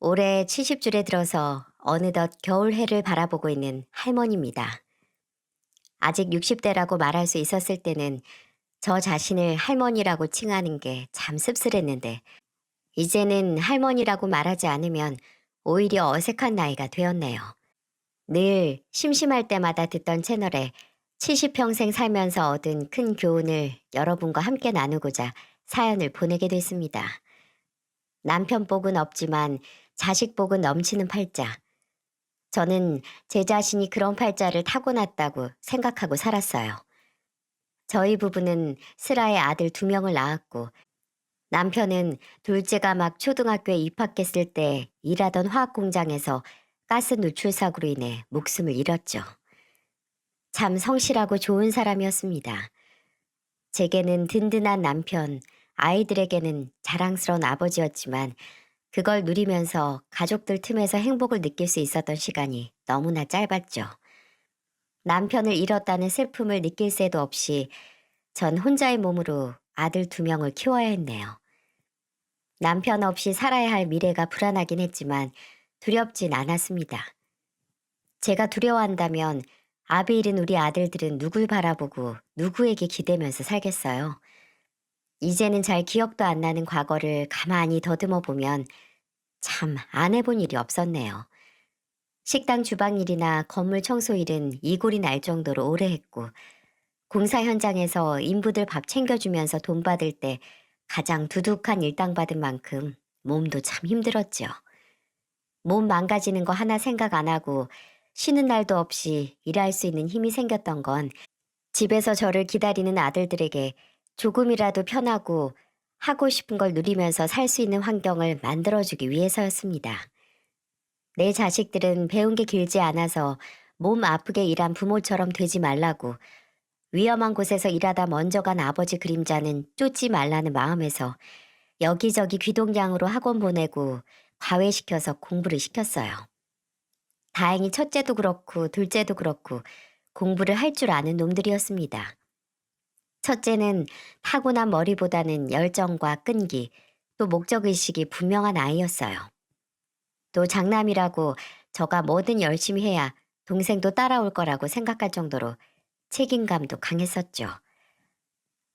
올해 70줄에 들어서 어느덧 겨울해를 바라보고 있는 할머니입니다. 아직 60대라고 말할 수 있었을 때는 저 자신을 할머니라고 칭하는 게 참 씁쓸했는데, 이제는 할머니라고 말하지 않으면 오히려 어색한 나이가 되었네요. 늘 심심할 때마다 듣던 채널에 70평생 살면서 얻은 큰 교훈을 여러분과 함께 나누고자 사연을 보내게 됐습니다. 남편 복은 없지만 자식 복은 넘치는 팔자. 저는 제 자신이 그런 팔자를 타고났다고 생각하고 살았어요. 저희 부부는 슬하에 아들 2명을 낳았고, 남편은 둘째가 막 초등학교에 입학했을 때 일하던 화학 공장에서 가스 누출 사고로 인해 목숨을 잃었죠. 참 성실하고 좋은 사람이었습니다. 제게는 든든한 남편, 아이들에게는 자랑스러운 아버지였지만, 그걸 누리면서 가족들 틈에서 행복을 느낄 수 있었던 시간이 너무나 짧았죠. 남편을 잃었다는 슬픔을 느낄 새도 없이 전 혼자의 몸으로 아들 2명을 키워야 했네요. 남편 없이 살아야 할 미래가 불안하긴 했지만 두렵진 않았습니다. 제가 두려워한다면 아비 잃은 우리 아들들은 누굴 바라보고 누구에게 기대면서 살겠어요. 이제는 잘 기억도 안 나는 과거를 가만히 더듬어 보면 참 안 해본 일이 없었네요. 식당 주방 일이나 건물 청소 일은 이골이 날 정도로 오래 했고, 공사 현장에서 인부들 밥 챙겨주면서 돈 받을 때 가장 두둑한 일당 받은 만큼 몸도 참 힘들었죠. 몸 망가지는 거 하나 생각 안 하고 쉬는 날도 없이 일할 수 있는 힘이 생겼던 건 집에서 저를 기다리는 아들들에게 조금이라도 편하고 하고 싶은 걸 누리면서 살 수 있는 환경을 만들어주기 위해서였습니다. 내 자식들은 배운 게 길지 않아서 몸 아프게 일한 부모처럼 되지 말라고, 위험한 곳에서 일하다 먼저 간 아버지 그림자는 쫓지 말라는 마음에서 여기저기 귀동냥으로 학원 보내고 과외시켜서 공부를 시켰어요. 다행히 첫째도 그렇고 둘째도 그렇고 공부를 할 줄 아는 놈들이었습니다. 첫째는 타고난 머리보다는 열정과 끈기, 또 목적의식이 분명한 아이였어요. 또 장남이라고 저가 뭐든 열심히 해야 동생도 따라올 거라고 생각할 정도로 책임감도 강했었죠.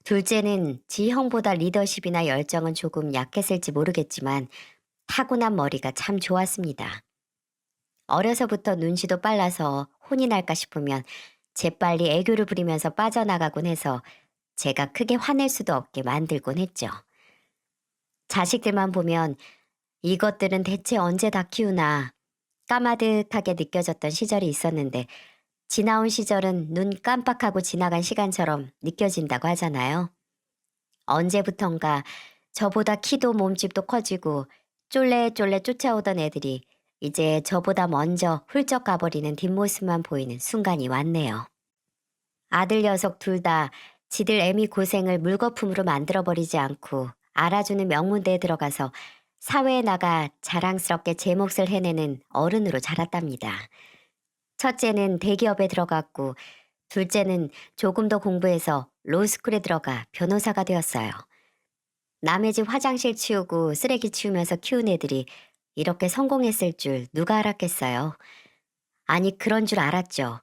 둘째는 지 형보다 리더십이나 열정은 조금 약했을지 모르겠지만 타고난 머리가 참 좋았습니다. 어려서부터 눈치도 빨라서 혼이 날까 싶으면 재빨리 애교를 부리면서 빠져나가곤 해서 제가 크게 화낼 수도 없게 만들곤 했죠. 자식들만 보면 이것들은 대체 언제 다 키우나 까마득하게 느껴졌던 시절이 있었는데, 지나온 시절은 눈 깜빡하고 지나간 시간처럼 느껴진다고 하잖아요. 언제부턴가 저보다 키도 몸집도 커지고 쫄래쫄래 쫓아오던 애들이 이제 저보다 먼저 훌쩍 가버리는 뒷모습만 보이는 순간이 왔네요. 아들 녀석 둘 다 지들 애미 고생을 물거품으로 만들어버리지 않고 알아주는 명문대에 들어가서 사회에 나가 자랑스럽게 제 몫을 해내는 어른으로 자랐답니다. 첫째는 대기업에 들어갔고, 둘째는 조금 더 공부해서 로스쿨에 들어가 변호사가 되었어요. 남의 집 화장실 치우고 쓰레기 치우면서 키운 애들이 이렇게 성공했을 줄 누가 알았겠어요. 아니, 그런 줄 알았죠.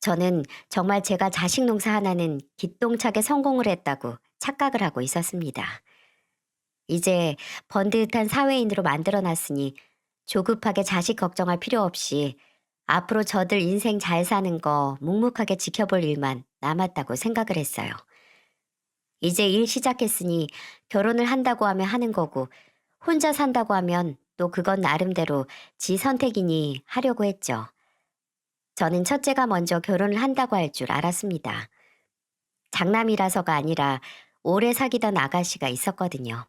저는 정말 제가 자식 농사 하나는 기똥차게 성공을 했다고 착각을 하고 있었습니다. 이제 번듯한 사회인으로 만들어놨으니 조급하게 자식 걱정할 필요 없이 앞으로 저들 인생 잘 사는 거 묵묵하게 지켜볼 일만 남았다고 생각을 했어요. 이제 일 시작했으니 결혼을 한다고 하면 하는 거고, 혼자 산다고 하면 또 그건 나름대로 지 선택이니 하려고 했죠. 저는 첫째가 먼저 결혼을 한다고 할 줄 알았습니다. 장남이라서가 아니라 오래 사귀던 아가씨가 있었거든요.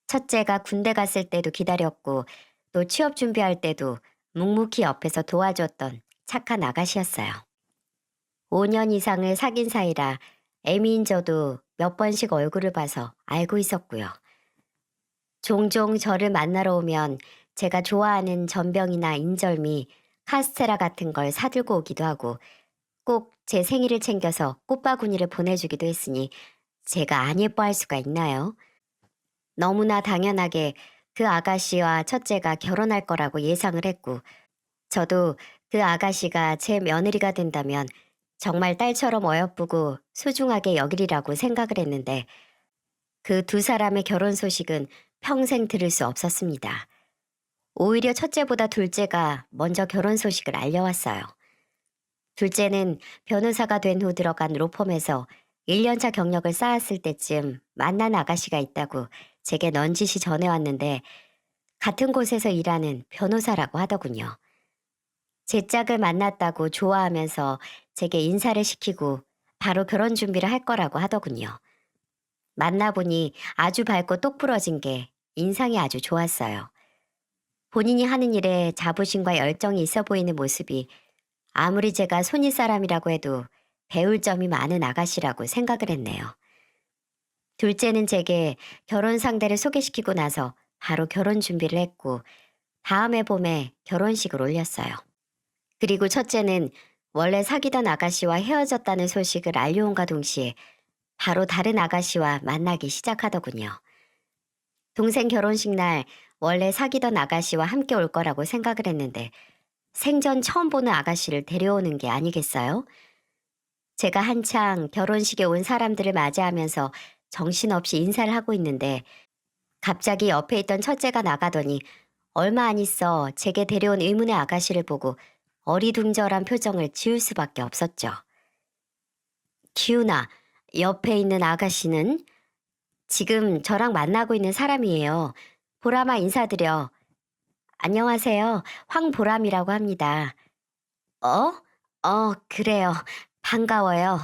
첫째가 군대 갔을 때도 기다렸고, 또 취업 준비할 때도 묵묵히 옆에서 도와줬던 착한 아가씨였어요. 5년 이상을 사귄 사이라 애미인 저도 몇 번씩 얼굴을 봐서 알고 있었고요. 종종 저를 만나러 오면 제가 좋아하는 전병이나 인절미, 카스테라 같은 걸 사들고 오기도 하고, 꼭 제 생일을 챙겨서 꽃바구니를 보내주기도 했으니 제가 안 예뻐할 수가 있나요? 너무나 당연하게 그 아가씨와 첫째가 결혼할 거라고 예상을 했고, 저도 그 아가씨가 제 며느리가 된다면 정말 딸처럼 어여쁘고 소중하게 여기리라고 생각을 했는데, 그 두 사람의 결혼 소식은 평생 들을 수 없었습니다. 오히려 첫째보다 둘째가 먼저 결혼 소식을 알려왔어요. 둘째는 변호사가 된 후 들어간 로펌에서 1년차 경력을 쌓았을 때쯤 만난 아가씨가 있다고 제게 넌지시 전해왔는데, 같은 곳에서 일하는 변호사라고 하더군요. 제 짝을 만났다고 좋아하면서 제게 인사를 시키고 바로 결혼 준비를 할 거라고 하더군요. 만나보니 아주 밝고 똑부러진 게 인상이 아주 좋았어요. 본인이 하는 일에 자부심과 열정이 있어 보이는 모습이 아무리 제가 손윗 사람이라고 해도 배울 점이 많은 아가씨라고 생각을 했네요. 둘째는 제게 결혼 상대를 소개시키고 나서 바로 결혼 준비를 했고, 다음 해 봄에 결혼식을 올렸어요. 그리고 첫째는 원래 사귀던 아가씨와 헤어졌다는 소식을 알려온과 동시에 바로 다른 아가씨와 만나기 시작하더군요. 동생 결혼식 날 원래 사귀던 아가씨와 함께 올 거라고 생각을 했는데, 생전 처음 보는 아가씨를 데려오는 게 아니겠어요? 제가 한창 결혼식에 온 사람들을 맞이하면서 정신없이 인사를 하고 있는데, 갑자기 옆에 있던 첫째가 나가더니 얼마 안 있어 제게 데려온 의문의 아가씨를 보고 어리둥절한 표정을 지을 수밖에 없었죠. 기훈아, 옆에 있는 아가씨는 지금 저랑 만나고 있는 사람이에요. 보람아, 인사드려. 안녕하세요. 황보람이라고 합니다. 어? 그래요. 반가워요.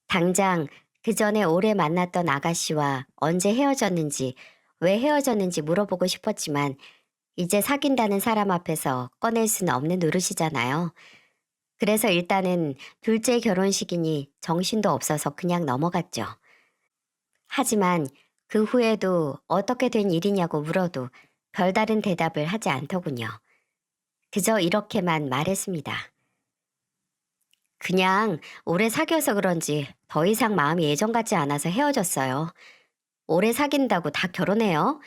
당장 그 전에 오래 만났던 아가씨와 언제 헤어졌는지, 왜 헤어졌는지 물어보고 싶었지만, 이제 사귄다는 사람 앞에서 꺼낼 수는 없는 노릇이잖아요. 그래서 일단은 둘째 결혼식이니 정신도 없어서 그냥 넘어갔죠. 하지만 그 후에도 어떻게 된 일이냐고 물어도 별다른 대답을 하지 않더군요. 그저 이렇게만 말했습니다. 그냥 오래 사귀어서 그런지 더 이상 마음이 예전 같지 않아서 헤어졌어요. 오래 사귄다고 다 결혼해요?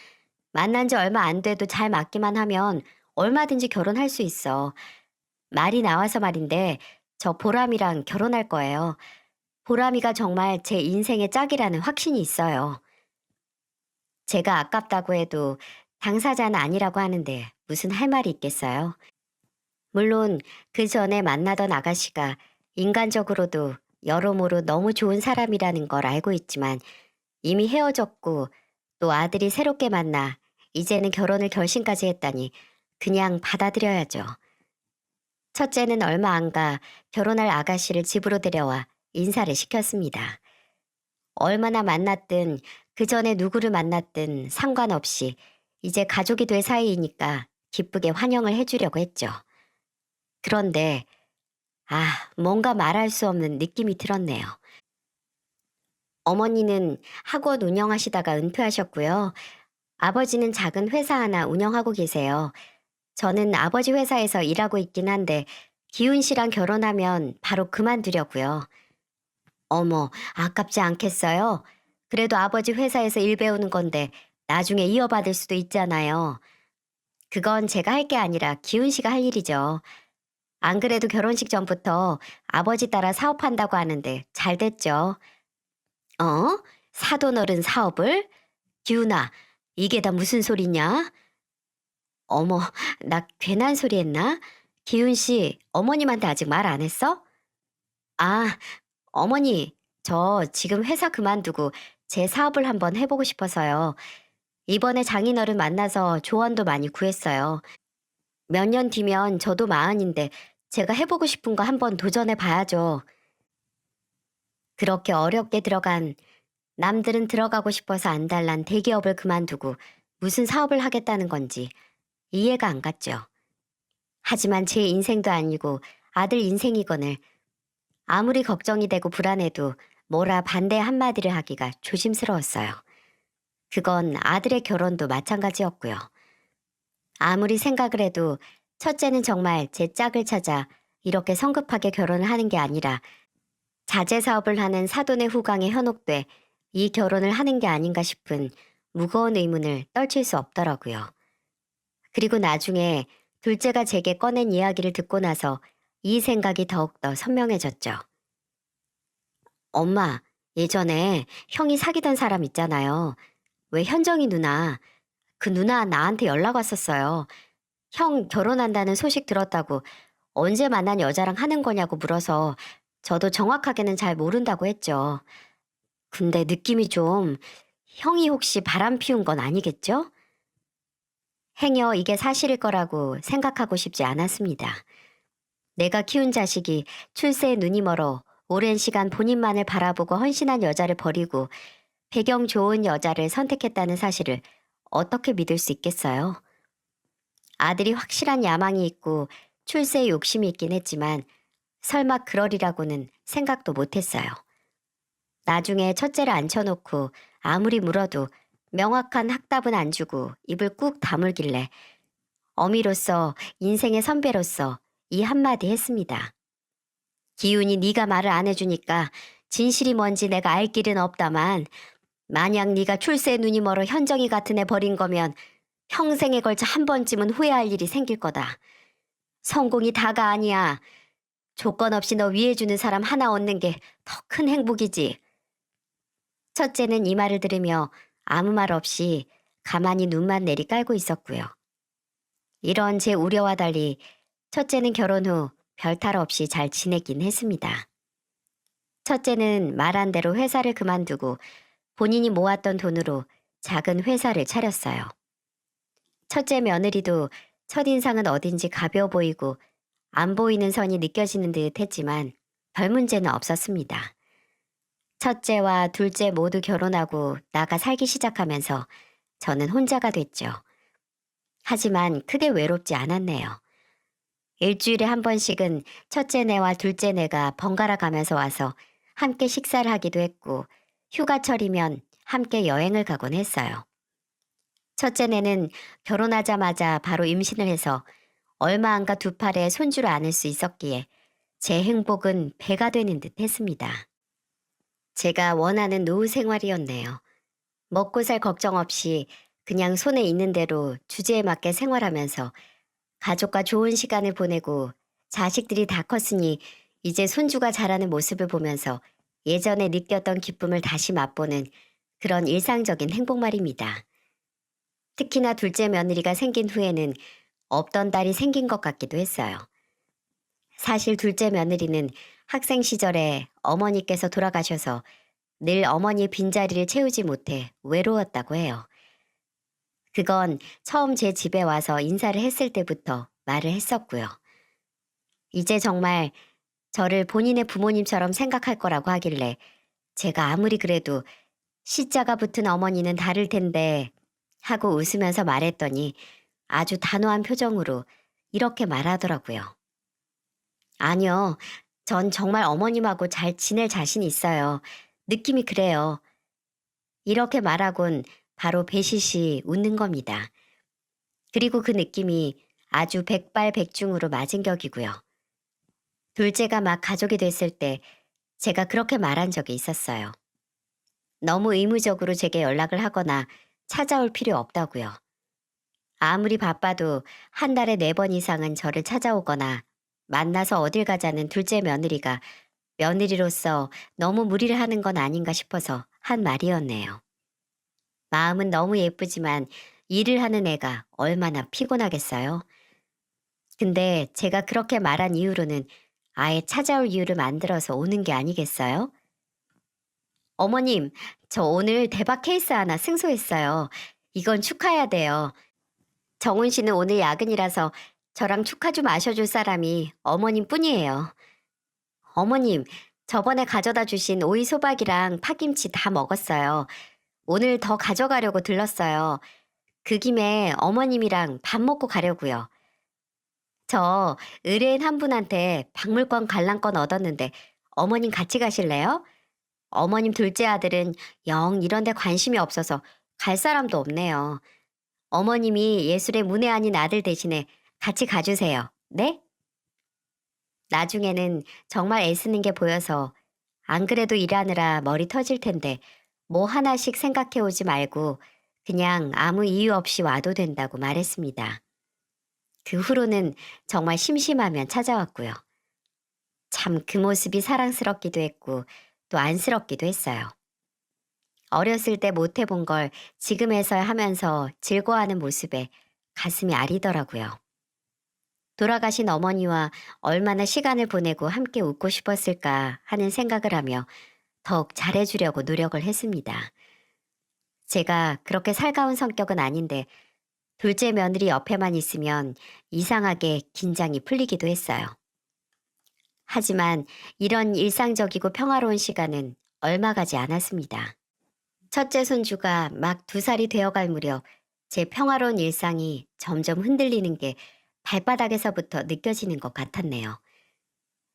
만난 지 얼마 안 돼도 잘 맞기만 하면 얼마든지 결혼할 수 있어. 말이 나와서 말인데 저 보람이랑 결혼할 거예요. 보람이가 정말 제 인생의 짝이라는 확신이 있어요. 제가 아깝다고 해도 당사자는 아니라고 하는데 무슨 할 말이 있겠어요? 물론 그 전에 만나던 아가씨가 인간적으로도 여러모로 너무 좋은 사람이라는 걸 알고 있지만, 이미 헤어졌고 또 아들이 새롭게 만나 이제는 결혼을 결심까지 했다니 그냥 받아들여야죠. 첫째는 얼마 안 가 결혼할 아가씨를 집으로 데려와 인사를 시켰습니다. 얼마나 만났든 그 전에 누구를 만났든 상관없이 이제 가족이 될 사이이니까 기쁘게 환영을 해주려고 했죠. 그런데 뭔가 말할 수 없는 느낌이 들었네요. 어머니는 학원 운영하시다가 은퇴하셨고요. 아버지는 작은 회사 하나 운영하고 계세요. 저는 아버지 회사에서 일하고 있긴 한데 기훈 씨랑 결혼하면 바로 그만두려고요. 어머, 아깝지 않겠어요? 그래도 아버지 회사에서 일 배우는 건데 나중에 이어받을 수도 있잖아요. 그건 제가 할 게 아니라 기훈 씨가 할 일이죠. 안 그래도 결혼식 전부터 아버지 따라 사업한다고 하는데 잘 됐죠. 어? 사돈 어른 사업을? 기훈아, 이게 다 무슨 소리냐? 어머, 나 괜한 소리 했나? 기훈 씨, 어머님한테 아직 말 안 했어? 아, 어머니, 저 지금 회사 그만두고 제 사업을 한번 해보고 싶어서요. 이번에 장인어른 만나서 조언도 많이 구했어요. 몇 년 뒤면 저도 마흔인데 제가 해보고 싶은 거 한번 도전해 봐야죠. 그렇게 어렵게 들어간, 남들은 들어가고 싶어서 안달난 대기업을 그만두고 무슨 사업을 하겠다는 건지 이해가 안 갔죠. 하지만 제 인생도 아니고 아들 인생이거늘 아무리 걱정이 되고 불안해도 뭐라 반대 한마디를 하기가 조심스러웠어요. 그건 아들의 결혼도 마찬가지였고요. 아무리 생각을 해도 첫째는 정말 제 짝을 찾아 이렇게 성급하게 결혼을 하는 게 아니라 자재 사업을 하는 사돈의 후광에 현혹돼 이 결혼을 하는 게 아닌가 싶은 무거운 의문을 떨칠 수 없더라고요. 그리고 나중에 둘째가 제게 꺼낸 이야기를 듣고 나서 이 생각이 더욱더 선명해졌죠. 엄마, 예전에 형이 사귀던 사람 있잖아요. 왜 현정이 누나, 그 누나 나한테 연락 왔었어요. 형 결혼한다는 소식 들었다고 언제 만난 여자랑 하는 거냐고 물어서 저도 정확하게는 잘 모른다고 했죠. 근데 느낌이 좀 형이 혹시 바람 피운 건 아니겠죠? 행여 이게 사실일 거라고 생각하고 싶지 않았습니다. 내가 키운 자식이 출세에 눈이 멀어 오랜 시간 본인만을 바라보고 헌신한 여자를 버리고 배경 좋은 여자를 선택했다는 사실을 어떻게 믿을 수 있겠어요? 아들이 확실한 야망이 있고 출세에 욕심이 있긴 했지만 설마 그러리라고는 생각도 못했어요. 나중에 첫째를 앉혀놓고 아무리 물어도 명확한 확답은 안 주고 입을 꾹 다물길래 어미로서 인생의 선배로서 이 한마디 했습니다. 기훈이 네가 말을 안 해주니까 진실이 뭔지 내가 알 길은 없다만 만약 네가 출세에 눈이 멀어 현정이 같은 애 버린 거면 평생에 걸쳐 한 번쯤은 후회할 일이 생길 거다. 성공이 다가 아니야. 조건 없이 너 위해주는 사람 하나 얻는 게 더 큰 행복이지. 첫째는 이 말을 들으며 아무 말 없이 가만히 눈만 내리깔고 있었고요. 이런 제 우려와 달리 첫째는 결혼 후 별탈 없이 잘 지내긴 했습니다. 첫째는 말한 대로 회사를 그만두고 본인이 모았던 돈으로 작은 회사를 차렸어요. 첫째 며느리도 첫인상은 어딘지 가벼워 보이고 안 보이는 선이 느껴지는 듯 했지만 별 문제는 없었습니다. 첫째와 둘째 모두 결혼하고 나가 살기 시작하면서 저는 혼자가 됐죠. 하지만 크게 외롭지 않았네요. 일주일에 한 번씩은 첫째네와 둘째네가 번갈아 가면서 와서 함께 식사를 하기도 했고 휴가철이면 함께 여행을 가곤 했어요. 첫째네는 결혼하자마자 바로 임신을 해서 얼마 안 가 두 팔에 손주를 안을 수 있었기에 제 행복은 배가 되는 듯 했습니다. 제가 원하는 노후 생활이었네요. 먹고 살 걱정 없이 그냥 손에 있는 대로 주제에 맞게 생활하면서 가족과 좋은 시간을 보내고 자식들이 다 컸으니 이제 손주가 자라는 모습을 보면서 예전에 느꼈던 기쁨을 다시 맛보는 그런 일상적인 행복 말입니다. 특히나 둘째 며느리가 생긴 후에는 없던 딸이 생긴 것 같기도 했어요. 사실 둘째 며느리는 학생 시절에 어머니께서 돌아가셔서 늘 어머니의 빈자리를 채우지 못해 외로웠다고 해요. 그건 처음 제 집에 와서 인사를 했을 때부터 말을 했었고요. 이제 정말 저를 본인의 부모님처럼 생각할 거라고 하길래 제가 아무리 그래도 시자가 붙은 어머니는 다를 텐데 하고 웃으면서 말했더니 아주 단호한 표정으로 이렇게 말하더라고요. 아니요, 전 정말 어머님하고 잘 지낼 자신 있어요. 느낌이 그래요. 이렇게 말하곤 바로 배시시 웃는 겁니다. 그리고 그 느낌이 아주 백발백중으로 맞은 격이고요. 둘째가 막 가족이 됐을 때 제가 그렇게 말한 적이 있었어요. 너무 의무적으로 제게 연락을 하거나 찾아올 필요 없다고요. 아무리 바빠도 한 달에 4번 이상은 저를 찾아오거나 만나서 어딜 가자는 둘째 며느리가 며느리로서 너무 무리를 하는 건 아닌가 싶어서 한 말이었네요. 마음은 너무 예쁘지만 일을 하는 애가 얼마나 피곤하겠어요? 근데 제가 그렇게 말한 이후로는 아예 찾아올 이유를 만들어서 오는 게 아니겠어요? 어머님, 저 오늘 대박 케이스 하나 승소했어요. 이건 축하해야 돼요. 정훈 씨는 오늘 야근이라서 저랑 축하 좀 마셔줄 사람이 어머님 뿐이에요. 어머님, 저번에 가져다 주신 오이 소박이랑 파김치 다 먹었어요. 오늘 더 가져가려고 들렀어요. 그 김에 어머님이랑 밥 먹고 가려고요. 저 의뢰인 한 분한테 박물관 관람권 얻었는데 어머님 같이 가실래요? 어머님 둘째 아들은 영 이런 데 관심이 없어서 갈 사람도 없네요. 어머님이 예술의 문외 아닌 아들 대신에 같이 가주세요. 네? 나중에는 정말 애쓰는 게 보여서 안 그래도 일하느라 머리 터질 텐데 뭐 하나씩 생각해 오지 말고 그냥 아무 이유 없이 와도 된다고 말했습니다. 그 후로는 정말 심심하면 찾아왔고요. 참 그 모습이 사랑스럽기도 했고 또 안쓰럽기도 했어요. 어렸을 때 못 해본 걸 지금에서야 하면서 즐거워하는 모습에 가슴이 아리더라고요. 돌아가신 어머니와 얼마나 시간을 보내고 함께 웃고 싶었을까 하는 생각을 하며 더욱 잘해주려고 노력을 했습니다. 제가 그렇게 살가운 성격은 아닌데 둘째 며느리 옆에만 있으면 이상하게 긴장이 풀리기도 했어요. 하지만 이런 일상적이고 평화로운 시간은 얼마 가지 않았습니다. 첫째 손주가 막 2살이 되어갈 무렵 제 평화로운 일상이 점점 흔들리는 게 발바닥에서부터 느껴지는 것 같았네요.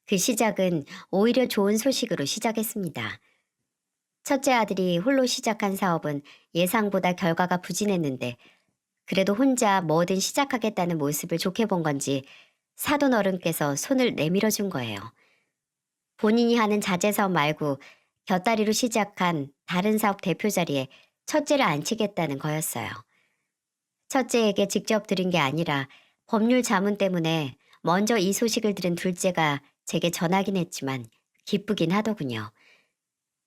그 시작은 오히려 좋은 소식으로 시작했습니다. 첫째 아들이 홀로 시작한 사업은 예상보다 결과가 부진했는데 그래도 혼자 뭐든 시작하겠다는 모습을 좋게 본 건지 사돈 어른께서 손을 내밀어 준 거예요. 본인이 하는 자재 사업 말고 곁다리로 시작한 다른 사업 대표 자리에 첫째를 앉히겠다는 거였어요. 첫째에게 직접 들은 게 아니라 법률 자문 때문에 먼저 이 소식을 들은 둘째가 제게 전하긴 했지만 기쁘긴 하더군요.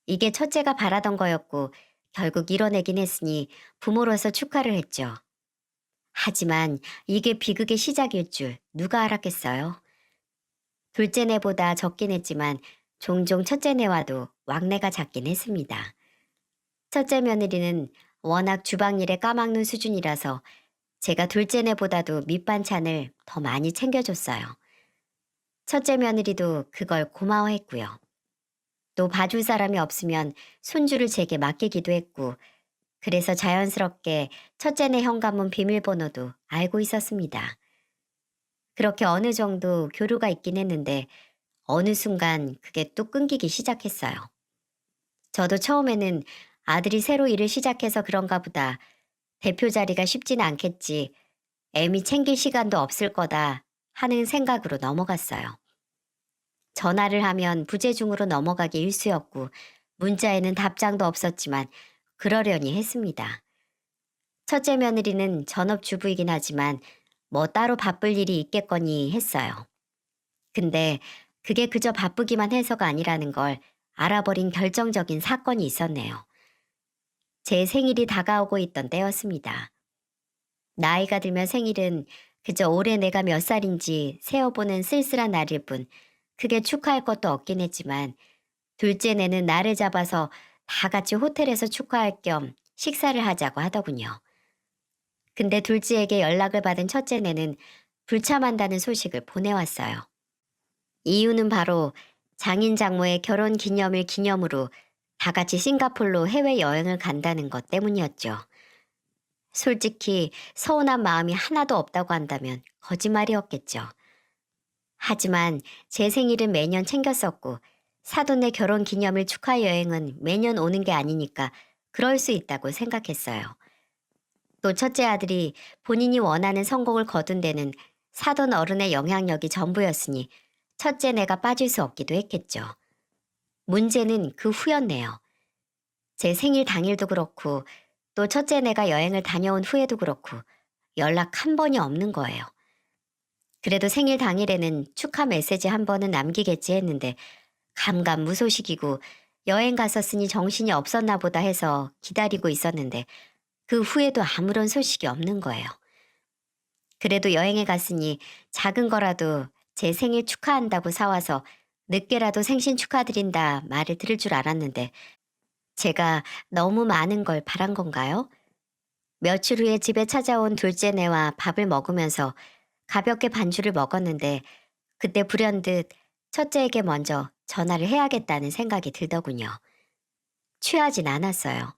이게 첫째가 바라던 거였고 결국 이뤄내긴 했으니 부모로서 축하를 했죠. 하지만 이게 비극의 시작일 줄 누가 알았겠어요? 둘째네보다 적긴 했지만 종종 첫째네와도 왕래가 잦긴 했습니다. 첫째 며느리는 워낙 주방일에 까막눈 수준이라서 제가 둘째네보다도 밑반찬을 더 많이 챙겨줬어요. 첫째 며느리도 그걸 고마워했고요. 또 봐줄 사람이 없으면 손주를 제게 맡기기도 했고 그래서 자연스럽게 첫째네 현관문 비밀번호도 알고 있었습니다. 그렇게 어느 정도 교류가 있긴 했는데 어느 순간 그게 또 끊기기 시작했어요. 저도 처음에는 아들이 새로 일을 시작해서 그런가 보다. 대표 자리가 쉽지는 않겠지. 애미 챙길 시간도 없을 거다 하는 생각으로 넘어갔어요. 전화를 하면 부재중으로 넘어가기 일쑤였고 문자에는 답장도 없었지만 그러려니 했습니다. 첫째 며느리는 전업주부이긴 하지만 뭐 따로 바쁠 일이 있겠거니 했어요. 근데 그게 그저 바쁘기만 해서가 아니라는 걸 알아버린 결정적인 사건이 있었네요. 제 생일이 다가오고 있던 때였습니다. 나이가 들면 생일은 그저 올해 내가 몇 살인지 세어보는 쓸쓸한 날일 뿐 크게 축하할 것도 없긴 했지만 둘째네는 날을 잡아서 다 같이 호텔에서 축하할 겸 식사를 하자고 하더군요. 근데 둘째에게 연락을 받은 첫째네는 불참한다는 소식을 보내왔어요. 이유는 바로 장인 장모의 결혼 기념일 기념으로 다 같이 싱가폴로 해외여행을 간다는 것 때문이었죠. 솔직히 서운한 마음이 하나도 없다고 한다면 거짓말이었겠죠. 하지만 제 생일은 매년 챙겼었고 사돈의 결혼 기념일 축하 여행은 매년 오는 게 아니니까 그럴 수 있다고 생각했어요. 또 첫째 아들이 본인이 원하는 성공을 거둔 데는 사돈 어른의 영향력이 전부였으니 첫째 내가 빠질 수 없기도 했겠죠. 문제는 그 후였네요. 제 생일 당일도 그렇고 또 첫째 내가 여행을 다녀온 후에도 그렇고 연락 한 번이 없는 거예요. 그래도 생일 당일에는 축하 메시지 한 번은 남기겠지 했는데 감감무소식이고 여행 갔었으니 정신이 없었나 보다 해서 기다리고 있었는데 그 후에도 아무런 소식이 없는 거예요. 그래도 여행에 갔으니 작은 거라도 제 생일 축하한다고 사와서 늦게라도 생신 축하드린다 말을 들을 줄 알았는데 제가 너무 많은 걸 바란 건가요? 며칠 후에 집에 찾아온 둘째네와 밥을 먹으면서 가볍게 반주를 먹었는데 그때 불현듯 첫째에게 먼저 전화를 해야겠다는 생각이 들더군요. 취하진 않았어요.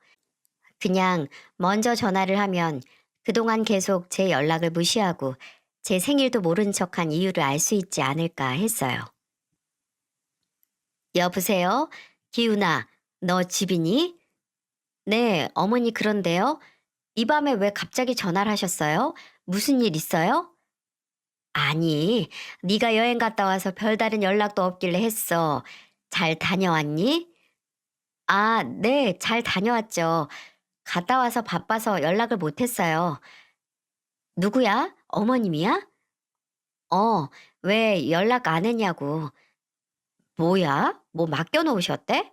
그냥 먼저 전화를 하면 그동안 계속 제 연락을 무시하고 제 생일도 모른 척한 이유를 알 수 있지 않을까 했어요. 여보세요? 기훈아, 너 집이니? 네, 어머니 그런데요. 이 밤에 왜 갑자기 전화를 하셨어요? 무슨 일 있어요? 아니, 네가 여행 갔다 와서 별다른 연락도 없길래 했어. 잘 다녀왔니? 아, 네, 잘 다녀왔죠. 갔다 와서 바빠서 연락을 못 했어요. 누구야? 어머님이야? 어, 왜 연락 안 했냐고. 뭐야? 뭐 맡겨 놓으셨대?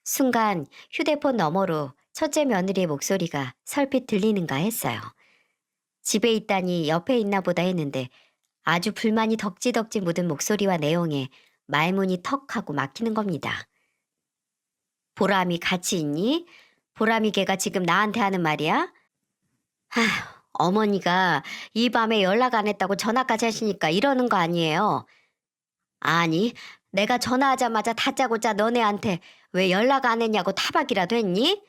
순간 휴대폰 너머로 첫째 며느리의 목소리가 설핏 들리는가 했어요. 집에 있다니 옆에 있나 보다 했는데 아주 불만이 덕지덕지 묻은 목소리와 내용에 말문이 턱 하고 막히는 겁니다. 보람이 같이 있니? 보람이 걔가 지금 나한테 하는 말이야? 아휴, 어머니가 이 밤에 연락 안 했다고 전화까지 하시니까 이러는 거 아니에요. 아니, 내가 전화하자마자 다짜고짜 너네한테 왜 연락 안 했냐고 타박이라도 했니?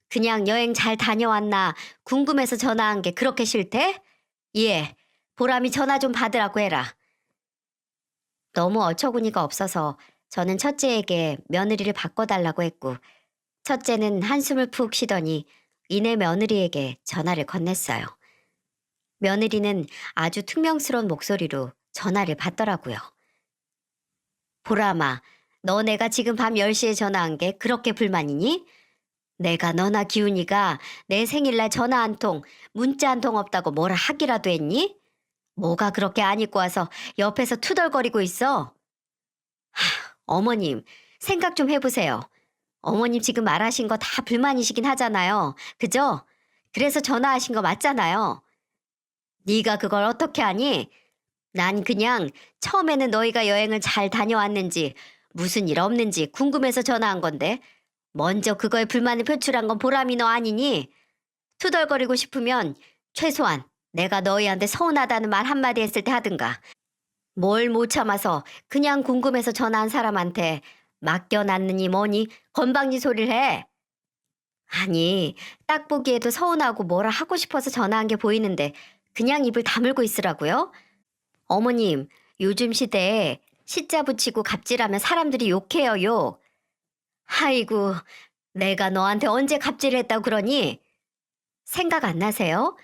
그냥 여행 잘 다녀왔나 궁금해서 전화한 게 그렇게 싫대? 예, 보람이 전화 좀 받으라고 해라. 너무 어처구니가 없어서 저는 첫째에게 며느리를 바꿔달라고 했고, 첫째는 한숨을 푹 쉬더니 이내 며느리에게 전화를 건넸어요. 며느리는 아주 퉁명스러운 목소리로 전화를 받더라고요. 보람아, 너 내가 지금 밤 10시에 전화한 게 그렇게 불만이니? 내가 너나 기훈이가 내 생일날 전화 한 통, 문자 한 통 없다고 뭐라 하기라도 했니? 뭐가 그렇게 안 입고 와서 옆에서 투덜거리고 있어? 어머님, 생각 좀 해보세요. 어머님 지금 말하신 거 다 불만이시긴 하잖아요. 그죠? 그래서 전화하신 거 맞잖아요. 네가 그걸 어떻게 아니? 난 그냥 처음에는 너희가 여행을 잘 다녀왔는지 무슨 일 없는지 궁금해서 전화한 건데 먼저 그거에 불만을 표출한 건 보람이 너 아니니? 투덜거리고 싶으면 최소한 내가 너희한테 서운하다는 말 한마디 했을 때 하든가. 뭘 못 참아서 그냥 궁금해서 전화한 사람한테 맡겨놨느니 뭐니 건방지 소리를 해. 아니, 딱 보기에도 서운하고 뭐라 하고 싶어서 전화한 게 보이는데 그냥 입을 다물고 있으라고요? 어머님, 요즘 시대에 시자 붙이고 갑질하면 사람들이 욕해요, 욕. 아이고, 내가 너한테 언제 갑질했다고 그러니? 생각 안 나세요?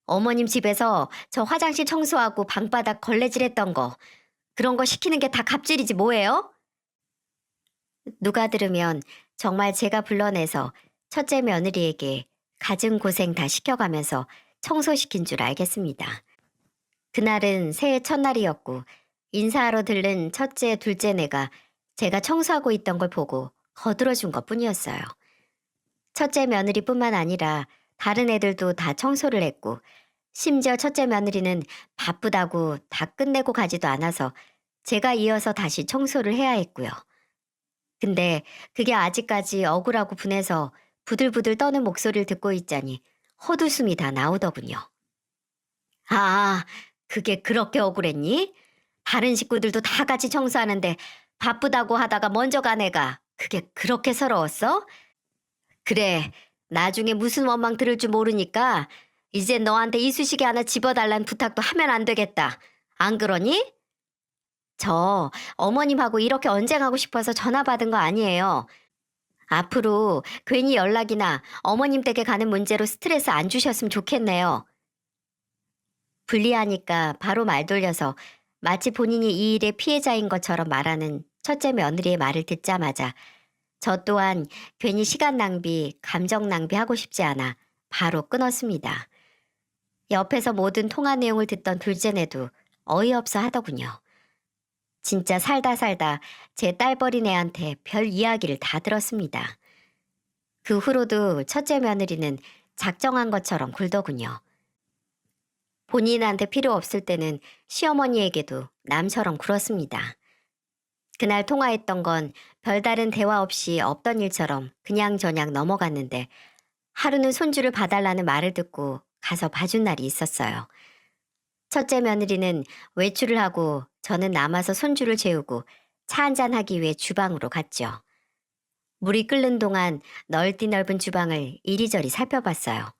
어머님 집에서 저 화장실 청소하고 방바닥 걸레질했던 거, 그런 거 시키는 게 다 갑질이지 뭐예요? 누가 들으면 정말 제가 불러내서 첫째 며느리에게 갖은 고생 다 시켜가면서 청소시킨 줄 알겠습니다. 그날은 새해 첫날이었고 인사하러 들른 첫째, 둘째네가 제가 청소하고 있던 걸 보고 거들어준 것뿐이었어요. 첫째 며느리뿐만 아니라 다른 애들도 다 청소를 했고 심지어 첫째 며느리는 바쁘다고 다 끝내고 가지도 않아서 제가 이어서 다시 청소를 해야 했고요. 근데 그게 아직까지 억울하고 분해서 부들부들 떠는 목소리를 듣고 있자니 헛웃음이 다 나오더군요. 아, 그게 그렇게 억울했니? 다른 식구들도 다 같이 청소하는데 바쁘다고 하다가 먼저 간 애가 그게 그렇게 서러웠어? 그래, 나중에 무슨 원망 들을 줄 모르니까 이제 너한테 이쑤시개 하나 집어달란 부탁도 하면 안 되겠다. 안 그러니? 저 어머님하고 이렇게 언쟁하고 싶어서 전화 받은 거 아니에요. 앞으로 괜히 연락이나 어머님 댁에 가는 문제로 스트레스 안 주셨으면 좋겠네요. 불리하니까 바로 말 돌려서 마치 본인이 이 일의 피해자인 것처럼 말하는 첫째 며느리의 말을 듣자마자 저 또한 괜히 시간 낭비, 감정 낭비하고 싶지 않아 바로 끊었습니다. 옆에서 모든 통화 내용을 듣던 둘째네도 어이없어 하더군요. 진짜 살다 살다 제 딸버린 애한테 별 이야기를 다 들었습니다. 그 후로도 첫째 며느리는 작정한 것처럼 굴더군요. 본인한테 필요 없을 때는 시어머니에게도 남처럼 굴었습니다. 그날 통화했던 건 별다른 대화 없이 없던 일처럼 그냥저냥 넘어갔는데 하루는 손주를 봐달라는 말을 듣고 가서 봐준 날이 있었어요. 첫째 며느리는 외출을 하고 저는 남아서 손주를 재우고 차 한잔 하기 위해 주방으로 갔죠. 물이 끓는 동안 넓디 넓은 주방을 이리저리 살펴봤어요.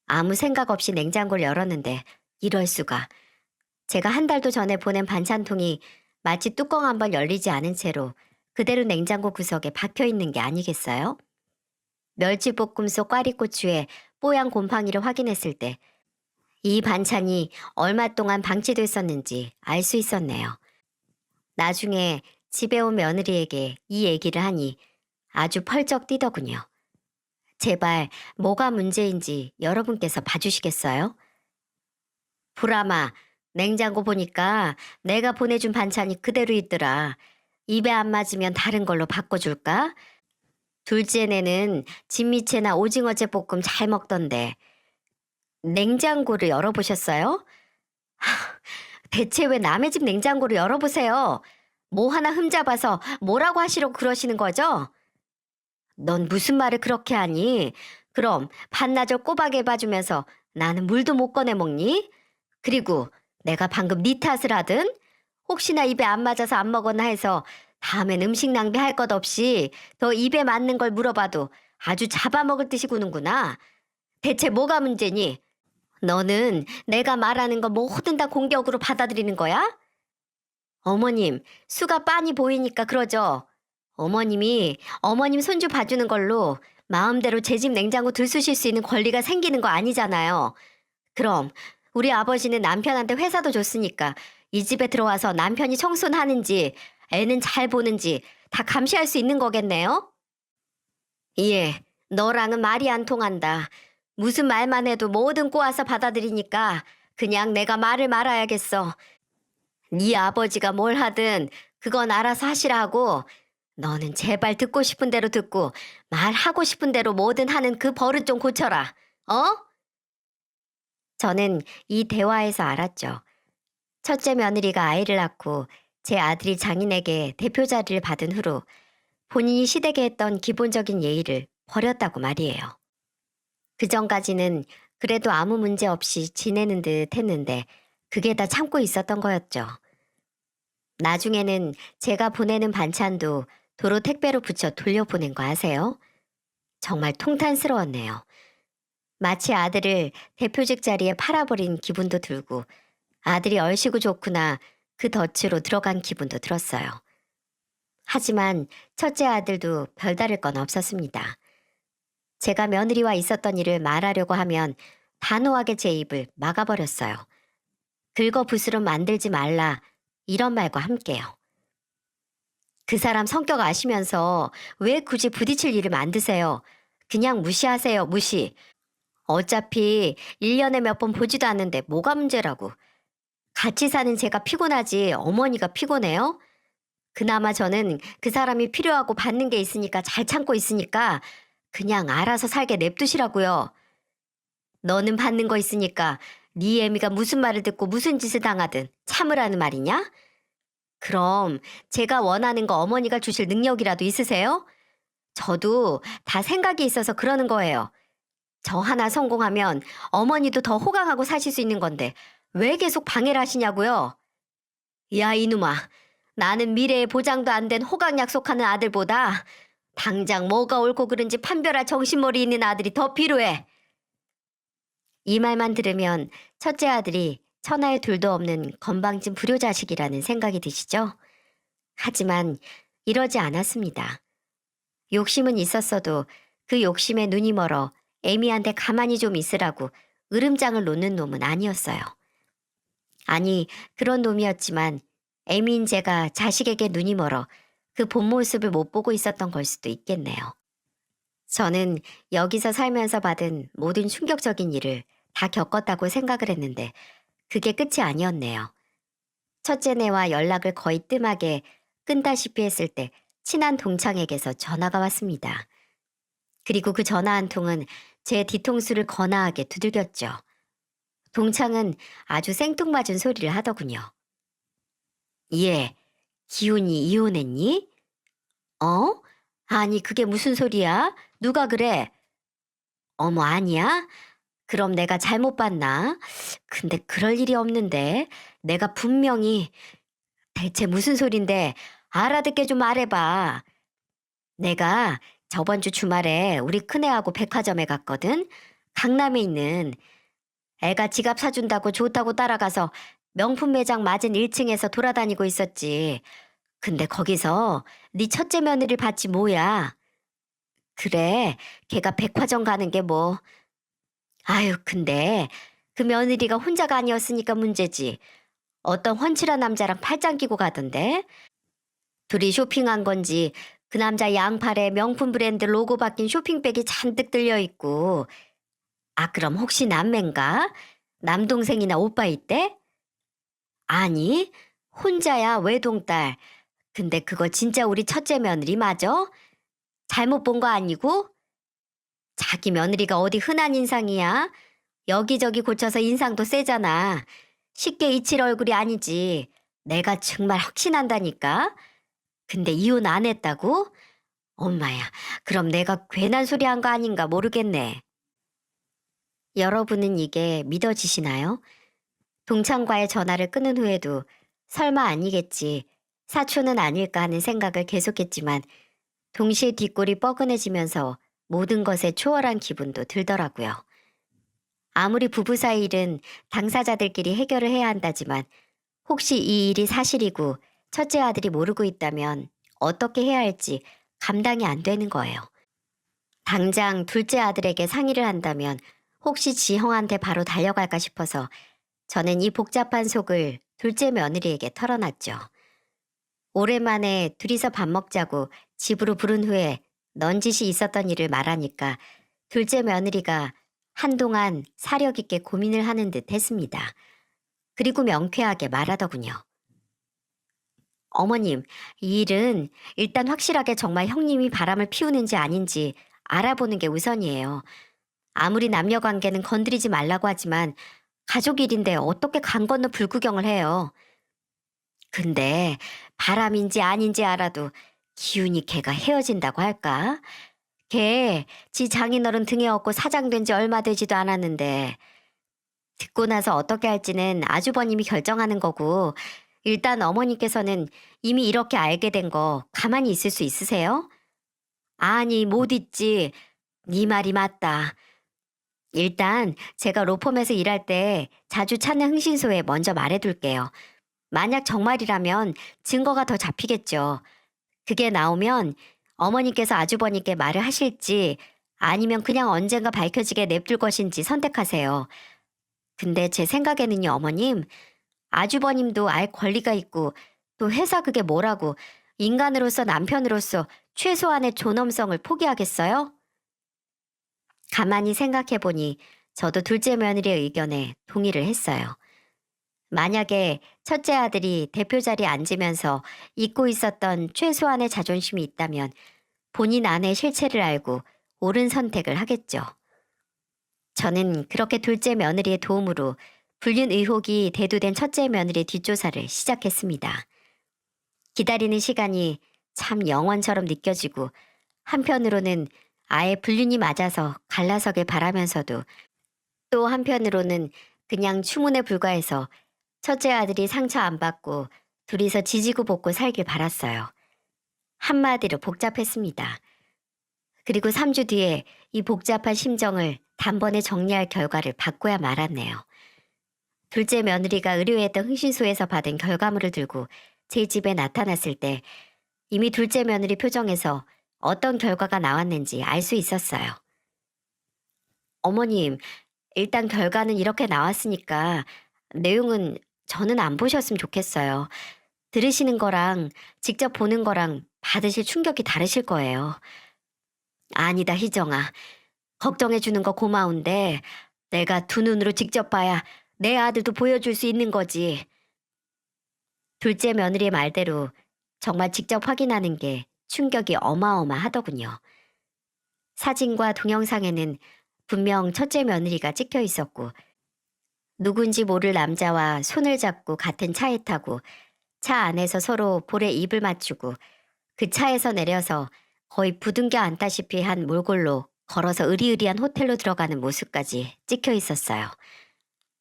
아무 생각 없이 냉장고를 열었는데 이럴 수가. 제가 한 달도 전에 보낸 반찬통이 마치 뚜껑 한 번 열리지 않은 채로 그대로 냉장고 구석에 박혀 있는 게 아니겠어요? 멸치볶음 속 꽈리고추에 뽀얀 곰팡이를 확인했을 때 이 반찬이 얼마 동안 방치됐었는지 알 수 있었네요. 나중에 집에 온 며느리에게 이 얘기를 하니 아주 펄쩍 뛰더군요. 제발 뭐가 문제인지 여러분께서 봐주시겠어요? 보람아, 냉장고 보니까 내가 보내준 반찬이 그대로 있더라. 입에 안 맞으면 다른 걸로 바꿔줄까? 둘째네는 진미채나 오징어채 볶음 잘 먹던데 냉장고를 열어보셨어요? 대체 왜 남의 집 냉장고를 열어보세요? 뭐 하나 흠잡아서 뭐라고 하시려고 그러시는 거죠? 넌 무슨 말을 그렇게 하니? 그럼 반나절 꼬박에 봐주면서 나는 물도 못 꺼내 먹니? 그리고 내가 방금 네 탓을 하든 혹시나 입에 안 맞아서 안 먹었나 해서 다음엔 음식 낭비할 것 없이 더 입에 맞는 걸 물어봐도 아주 잡아먹을 듯이 구는구나. 대체 뭐가 문제니? 너는 내가 말하는 거 뭐든 다 공격으로 받아들이는 거야? 어머님, 수가 빤히 보이니까 그러죠. 어머님 손주 봐주는 걸로 마음대로 제 집 냉장고 들쑤실 수 있는 권리가 생기는 거 아니잖아요. 그럼 우리 아버지는 남편한테 회사도 줬으니까 이 집에 들어와서 남편이 청소는 하는지 애는 잘 보는지 다 감시할 수 있는 거겠네요? 예, 너랑은 말이 안 통한다. 무슨 말만 해도 뭐든 꼬아서 받아들이니까 그냥 내가 말을 말아야겠어. 네 아버지가 뭘 하든 그건 알아서 하시라고. 너는 제발 듣고 싶은 대로 듣고 말하고 싶은 대로 뭐든 하는 그 버릇 좀 고쳐라. 어? 저는 이 대화에서 알았죠. 첫째 며느리가 아이를 낳고 제 아들이 장인에게 대표 자리를 받은 후로 본인이 시댁에 했던 기본적인 예의를 버렸다고 말이에요. 그전까지는 그래도 아무 문제 없이 지내는 듯 했는데 그게 다 참고 있었던 거였죠. 나중에는 제가 보내는 반찬도 도로 택배로 붙여 돌려보낸 거 아세요? 정말 통탄스러웠네요. 마치 아들을 대표직 자리에 팔아버린 기분도 들고 아들이 얼씨구 좋구나 그 덫으로 들어간 기분도 들었어요. 하지만 첫째 아들도 별다를 건 없었습니다. 제가 며느리와 있었던 일을 말하려고 하면 단호하게 제 입을 막아버렸어요. 긁어 부스럼 만들지 말라 이런 말과 함께요. 그 사람 성격 아시면서 왜 굳이 부딪힐 일을 만드세요? 그냥 무시하세요, 무시. 어차피 1년에 몇 번 보지도 않는데 뭐가 문제라고. 같이 사는 제가 피곤하지 어머니가 피곤해요? 그나마 저는 그 사람이 필요하고 받는 게 있으니까 잘 참고 있으니까 그냥 알아서 살게 냅두시라고요. 너는 받는 거 있으니까 네 애미가 무슨 말을 듣고 무슨 짓을 당하든 참으라는 말이냐? 그럼 제가 원하는 거 어머니가 주실 능력이라도 있으세요? 저도 다 생각이 있어서 그러는 거예요. 저 하나 성공하면 어머니도 더 호강하고 사실 수 있는 건데 왜 계속 방해를 하시냐고요? 야 이놈아, 나는 미래의 보장도 안 된 호강 약속하는 아들보다 당장 뭐가 옳고 그른지 판별할 정신머리 있는 아들이 더 필요해. 이 말만 들으면 첫째 아들이 천하에 둘도 없는 건방진 불효자식이라는 생각이 드시죠? 하지만 이러지 않았습니다. 욕심은 있었어도 그 욕심에 눈이 멀어 애미한테 가만히 좀 있으라고 으름장을 놓는 놈은 아니었어요. 아니, 그런 놈이었지만 애미인 제가 자식에게 눈이 멀어 그 본 모습을 못 보고 있었던 걸 수도 있겠네요. 저는 여기서 살면서 받은 모든 충격적인 일을 다 겪었다고 생각을 했는데 그게 끝이 아니었네요. 첫째네와 연락을 거의 뜸하게 끈다시피 했을 때 친한 동창에게서 전화가 왔습니다. 그리고 그 전화 한 통은 제 뒤통수를 거나하게 두들겼죠. 동창은 아주 생뚱맞은 소리를 하더군요. 예, 기훈이 이혼했니? 어? 아니, 그게 무슨 소리야? 누가 그래? 어머, 아니야? 그럼 내가 잘못 봤나? 근데 그럴 일이 없는데. 내가 분명히 대체 무슨 소린데 알아듣게 좀 말해봐. 내가 저번 주 주말에 우리 큰애하고 백화점에 갔거든. 강남에 있는 애가 지갑 사준다고 좋다고 따라가서 명품 매장 맞은 1층에서 돌아다니고 있었지. 근데 거기서 네 첫째 며느리를 봤지 뭐야. 그래, 걔가 백화점 가는 게 뭐. 아유, 근데 그 며느리가 혼자가 아니었으니까 문제지. 어떤 훤칠한 남자랑 팔짱 끼고 가던데? 둘이 쇼핑한 건지 그 남자 양팔에 명품 브랜드 로고 박힌 쇼핑백이 잔뜩 들려 있고, 아, 그럼 혹시 남매인가? 남동생이나 오빠 있대? 아니, 혼자야, 외동딸. 근데 그거 진짜 우리 첫째 며느리 맞아? 잘못 본 거 아니고? 자기 며느리가 어디 흔한 인상이야? 여기저기 고쳐서 인상도 세잖아. 쉽게 잊힐 얼굴이 아니지. 내가 정말 확신한다니까. 근데 이혼 안 했다고? 엄마야, 그럼 내가 괜한 소리 한 거 아닌가 모르겠네. 여러분은 이게 믿어지시나요? 동창과의 전화를 끊은 후에도 설마 아니겠지, 사촌은 아닐까 하는 생각을 계속했지만 동시에 뒷골이 뻐근해지면서 모든 것에 초월한 기분도 들더라고요. 아무리 부부 사이 일은 당사자들끼리 해결을 해야 한다지만 혹시 이 일이 사실이고 첫째 아들이 모르고 있다면 어떻게 해야 할지 감당이 안 되는 거예요. 당장 둘째 아들에게 상의를 한다면 혹시 지형한테 바로 달려갈까 싶어서 저는 이 복잡한 속을 둘째 며느리에게 털어놨죠. 오랜만에 둘이서 밥 먹자고 집으로 부른 후에 넌짓이 있었던 일을 말하니까 둘째 며느리가 한동안 사력 있게 고민을 하는 듯 했습니다. 그리고 명쾌하게 말하더군요. 어머님, 이 일은 일단 확실하게 정말 형님이 바람을 피우는지 아닌지 알아보는 게 우선이에요. 아무리 남녀 관계는 건드리지 말라고 하지만 가족 일인데 어떻게 강 건너 불구경을 해요. 근데 바람인지 아닌지 알아도 기운이 걔가 헤어진다고 할까? 걔 지 장인어른 등에 업고 사장된 지 얼마 되지도 않았는데 듣고 나서 어떻게 할지는 아주버님이 결정하는 거고 일단 어머니께서는 이미 이렇게 알게 된 거 가만히 있을 수 있으세요? 아니 못 있지. 네 말이 맞다. 일단 제가 로펌에서 일할 때 자주 찾는 흥신소에 먼저 말해둘게요. 만약 정말이라면 증거가 더 잡히겠죠. 그게 나오면 어머니께서 아주버님께 말을 하실지 아니면 그냥 언젠가 밝혀지게 냅둘 것인지 선택하세요. 근데 제 생각에는요, 어머님, 아주버님도 알 권리가 있고 또 회사 그게 뭐라고 인간으로서 남편으로서 최소한의 존엄성을 포기하겠어요? 가만히 생각해보니 저도 둘째 며느리의 의견에 동의를 했어요. 만약에 첫째 아들이 대표 자리에 앉으면서 잊고 있었던 최소한의 자존심이 있다면 본인 안의 실체를 알고 옳은 선택을 하겠죠. 저는 그렇게 둘째 며느리의 도움으로 불륜 의혹이 대두된 첫째 며느리 뒷조사를 시작했습니다. 기다리는 시간이 참 영원처럼 느껴지고 한편으로는 아예 불륜이 맞아서 갈라서길 바라면서도 또 한편으로는 그냥 추문에 불과해서 첫째 아들이 상처 안 받고 둘이서 지지고 볶고 살길 바랐어요. 한마디로 복잡했습니다. 그리고 3주 뒤에 이 복잡한 심정을 단번에 정리할 결과를 받고야 말았네요. 둘째 며느리가 의뢰했던 흥신소에서 받은 결과물을 들고 제 집에 나타났을 때 이미 둘째 며느리 표정에서 어떤 결과가 나왔는지 알 수 있었어요. 어머님, 일단 결과는 이렇게 나왔으니까 내용은 저는 안 보셨으면 좋겠어요. 들으시는 거랑 직접 보는 거랑 받으실 충격이 다르실 거예요. 아니다, 희정아. 걱정해 주는 거 고마운데 내가 두 눈으로 직접 봐야 내 아들도 보여줄 수 있는 거지. 둘째 며느리의 말대로 정말 직접 확인하는 게 충격이 어마어마하더군요. 사진과 동영상에는 분명 첫째 며느리가 찍혀 있었고 누군지 모를 남자와 손을 잡고 같은 차에 타고 차 안에서 서로 볼에 입을 맞추고 그 차에서 내려서 거의 부둥켜 안다시피 한 몰골로 걸어서 으리으리한 호텔로 들어가는 모습까지 찍혀 있었어요.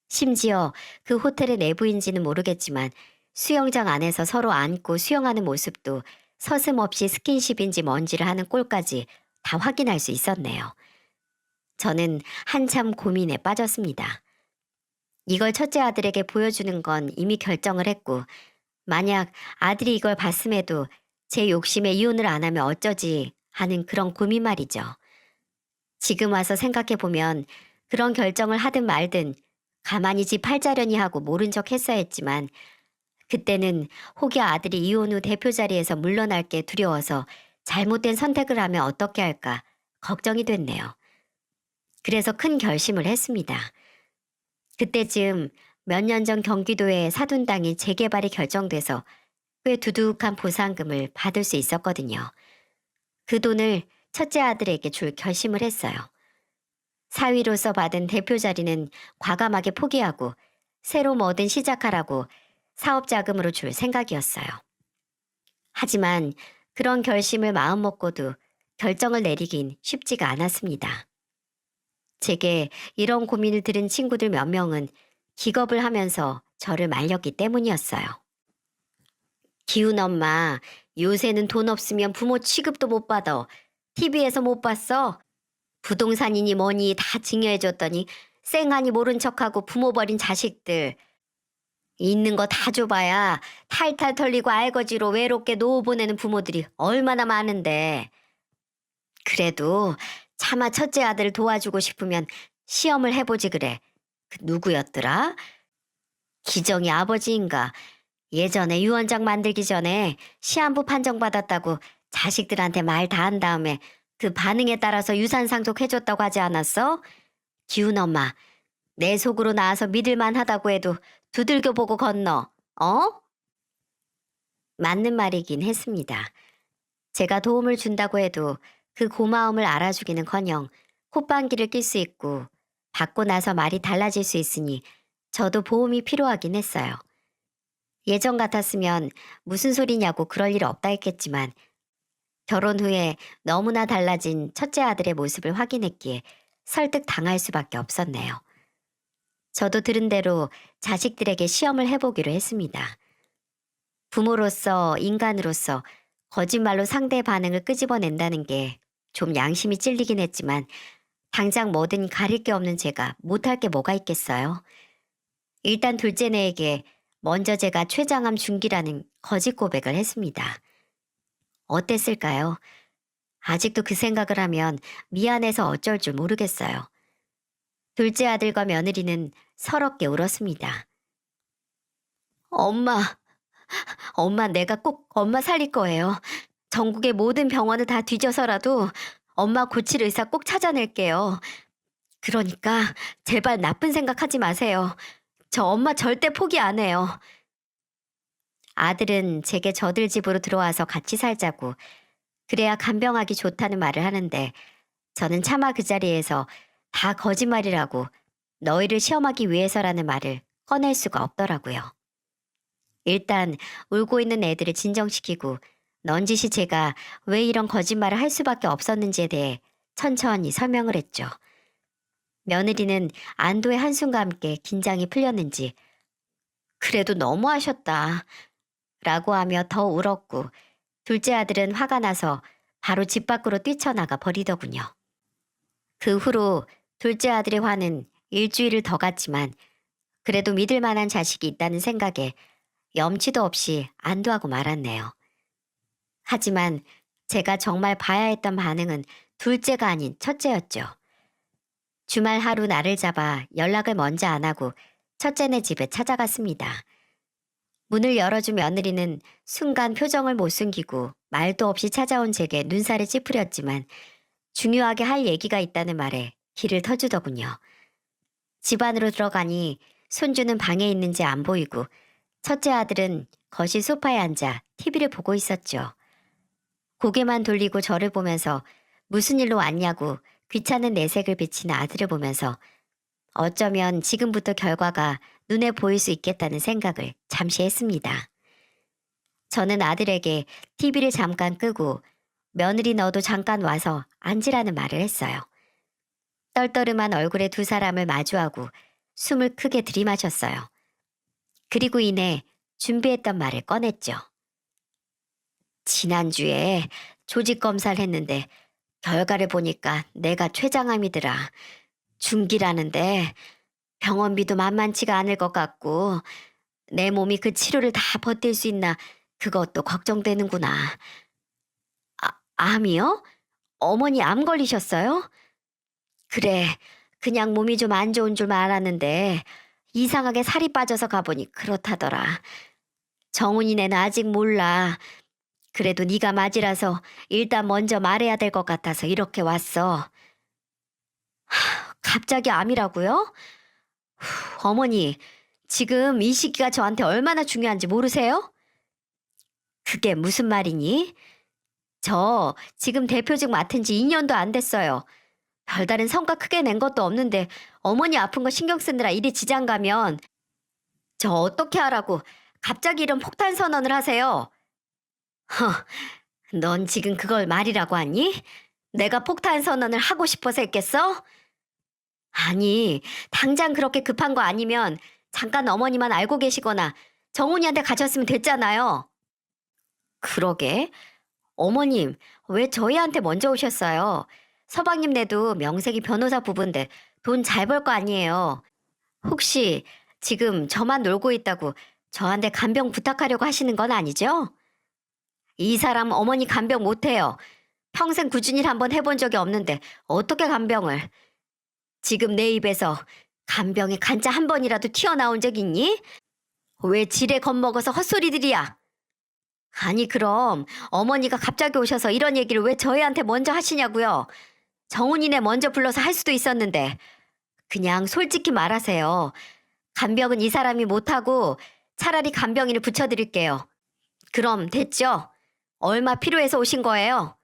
심지어 그 호텔의 내부인지는 모르겠지만 수영장 안에서 서로 안고 수영하는 모습도 서슴없이 스킨십인지 뭔지를 하는 꼴까지 다 확인할 수 있었네요. 저는 한참 고민에 빠졌습니다. 이걸 첫째 아들에게 보여주는 건 이미 결정을 했고 만약 아들이 이걸 봤음에도 제 욕심에 이혼을 안 하면 어쩌지 하는 그런 고민 말이죠. 지금 와서 생각해보면 그런 결정을 하든 말든 가만히 집 팔자려니 하고 모른 척 했어야 했지만 그때는 혹여 아들이 이혼 후 대표 자리에서 물러날 게 두려워서 잘못된 선택을 하면 어떻게 할까 걱정이 됐네요. 그래서 큰 결심을 했습니다. 그때쯤 몇 년 전 경기도의 사둔당이 재개발이 결정돼서 꽤 두둑한 보상금을 받을 수 있었거든요. 그 돈을 첫째 아들에게 줄 결심을 했어요. 사위로서 받은 대표 자리는 과감하게 포기하고 새로 뭐든 시작하라고 사업 자금으로 줄 생각이었어요. 하지만 그런 결심을 마음먹고도 결정을 내리긴 쉽지가 않았습니다. 제게 이런 고민을 들은 친구들 몇 명은 기겁을 하면서 저를 말렸기 때문이었어요. 기훈 엄마, 요새는 돈 없으면 부모 취급도 못 받아. TV에서 못 봤어? 부동산이니 뭐니 다 증여해줬더니 쌩하니 모른 척하고 부모 버린 자식들. 있는 거 다 줘봐야 탈탈 털리고 알거지로 외롭게 노후 보내는 부모들이 얼마나 많은데. 그래도 차마 첫째 아들을 도와주고 싶으면 시험을 해보지 그래. 그 누구였더라? 기정이 아버지인가? 예전에 유언장 만들기 전에 시한부 판정받았다고 자식들한테 말 다 한 다음에 그 반응에 따라서 유산 상속해줬다고 하지 않았어? 기훈 엄마, 내 속으로 나와서 믿을만 하다고 해도 두들겨 보고 건너, 어? 맞는 말이긴 했습니다. 제가 도움을 준다고 해도 그 고마움을 알아주기는커녕 콧방귀를 낄 수 있고 받고 나서 말이 달라질 수 있으니 저도 보험이 필요하긴 했어요. 예전 같았으면 무슨 소리냐고 그럴 일 없다 했겠지만 결혼 후에 너무나 달라진 첫째 아들의 모습을 확인했기에 설득 당할 수밖에 없었네요. 저도 들은 대로 자식들에게 시험을 해보기로 했습니다. 부모로서 인간으로서 거짓말로 상대 반응을 끄집어낸다는 게 좀 양심이 찔리긴 했지만 당장 뭐든 가릴 게 없는 제가 못할 게 뭐가 있겠어요. 일단 둘째네에게 먼저 제가 췌장암 중기라는 거짓 고백을 했습니다. 어땠을까요? 아직도 그 생각을 하면 미안해서 어쩔 줄 모르겠어요. 둘째 아들과 며느리는 서럽게 울었습니다. 엄마, 엄마 내가 꼭 엄마 살릴 거예요. 전국의 모든 병원을 다 뒤져서라도 엄마 고칠 의사 꼭 찾아낼게요. 그러니까 제발 나쁜 생각하지 마세요. 저 엄마 절대 포기 안 해요. 아들은 제게 저들 집으로 들어와서 같이 살자고 그래야 간병하기 좋다는 말을 하는데 저는 차마 그 자리에서 다 거짓말이라고 너희를 시험하기 위해서라는 말을 꺼낼 수가 없더라고요. 일단 울고 있는 애들을 진정시키고 넌지시 제가 왜 이런 거짓말을 할 수밖에 없었는지에 대해 천천히 설명을 했죠. 며느리는 안도의 한숨과 함께 긴장이 풀렸는지 그래도 너무하셨다 라고 하며 더 울었고 둘째 아들은 화가 나서 바로 집 밖으로 뛰쳐나가 버리더군요. 그 후로 둘째 아들의 화는 일주일을 더 갔지만 그래도 믿을 만한 자식이 있다는 생각에 염치도 없이 안도하고 말았네요. 하지만 제가 정말 봐야 했던 반응은 둘째가 아닌 첫째였죠. 주말 하루 나를 잡아 연락을 먼저 안 하고 첫째네 집에 찾아갔습니다. 문을 열어준 며느리는 순간 표정을 못 숨기고 말도 없이 찾아온 제게 눈살을 찌푸렸지만 중요하게 할 얘기가 있다는 말에 길을 터주더군요. 집 안으로 들어가니 손주는 방에 있는지 안 보이고 첫째 아들은 거실 소파에 앉아 TV를 보고 있었죠. 고개만 돌리고 저를 보면서 무슨 일로 왔냐고 귀찮은 내색을 비치는 아들을 보면서 어쩌면 지금부터 결과가 눈에 보일 수 있겠다는 생각을 잠시 했습니다. 저는 아들에게 TV를 잠깐 끄고 며느리 너도 잠깐 와서 앉으라는 말을 했어요. 떨떠름한 얼굴의 두 사람을 마주하고 숨을 크게 들이마셨어요. 그리고 이내 준비했던 말을 꺼냈죠. 지난주에 조직 검사를 했는데 결과를 보니까 내가 췌장암이더라. 중기라는데 병원비도 만만치가 않을 것 같고 내 몸이 그 치료를 다 버틸 수 있나 그것도 걱정되는구나. 암이요? 어머니 암 걸리셨어요? 그래, 그냥 몸이 좀 안 좋은 줄만 알았는데 이상하게 살이 빠져서 가보니 그렇다더라. 정훈이네는 아직 몰라. 그래도 네가 맞이라서 일단 먼저 말해야 될 것 같아서 이렇게 왔어. 갑자기 암이라고요? 어머니, 지금 이 시기가 저한테 얼마나 중요한지 모르세요? 그게 무슨 말이니? 저 지금 대표직 맡은 지 2년도 안 됐어요. 별다른 성과 크게 낸 것도 없는데 어머니 아픈 거 신경 쓰느라 일이 지장 가면 저 어떻게 하라고 갑자기 이런 폭탄 선언을 하세요? 허, 넌 지금 그걸 말이라고 하니? 내가 폭탄 선언을 하고 싶어서 했겠어? 아니, 당장 그렇게 급한 거 아니면 잠깐 어머니만 알고 계시거나 정훈이한테 가셨으면 됐잖아요. 그러게. 어머님, 왜 저희한테 먼저 오셨어요? 서방님네도 명색이 변호사 부부인데 돈 잘 벌 거 아니에요. 혹시 지금 저만 놀고 있다고 저한테 간병 부탁하려고 하시는 건 아니죠? 이 사람 어머니 간병 못해요. 평생 굳은 일 한번 해본 적이 없는데 어떻게 간병을? 지금 내 입에서 간병이 간자 한 번이라도 튀어나온 적 있니? 왜 지레 겁먹어서 헛소리들이야? 아니 그럼 어머니가 갑자기 오셔서 이런 얘기를 왜 저희한테 먼저 하시냐고요? 정훈이네 먼저 불러서 할 수도 있었는데 그냥 솔직히 말하세요. 간병은 이 사람이 못하고 차라리 간병인을 붙여드릴게요. 그럼 됐죠? 얼마 필요해서 오신 거예요?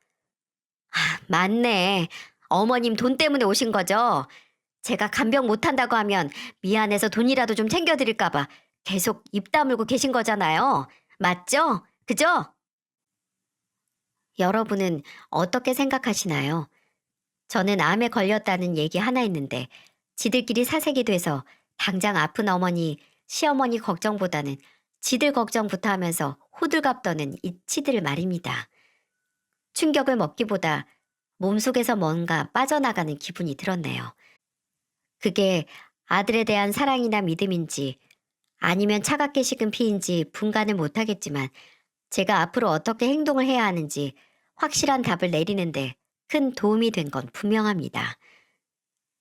맞네. 어머님 돈 때문에 오신 거죠? 제가 간병 못한다고 하면 미안해서 돈이라도 좀 챙겨드릴까 봐 계속 입 다물고 계신 거잖아요. 맞죠? 그죠? 여러분은 어떻게 생각하시나요? 저는 암에 걸렸다는 얘기 하나 있는데 지들끼리 사색이 돼서 당장 아픈 어머니, 시어머니 걱정보다는 지들 걱정부터 하면서 호들갑 떠는 이 치들 말입니다. 충격을 먹기보다 몸속에서 뭔가 빠져나가는 기분이 들었네요. 그게 아들에 대한 사랑이나 믿음인지 아니면 차갑게 식은 피인지 분간을 못하겠지만 제가 앞으로 어떻게 행동을 해야 하는지 확실한 답을 내리는데 큰 도움이 된 건 분명합니다.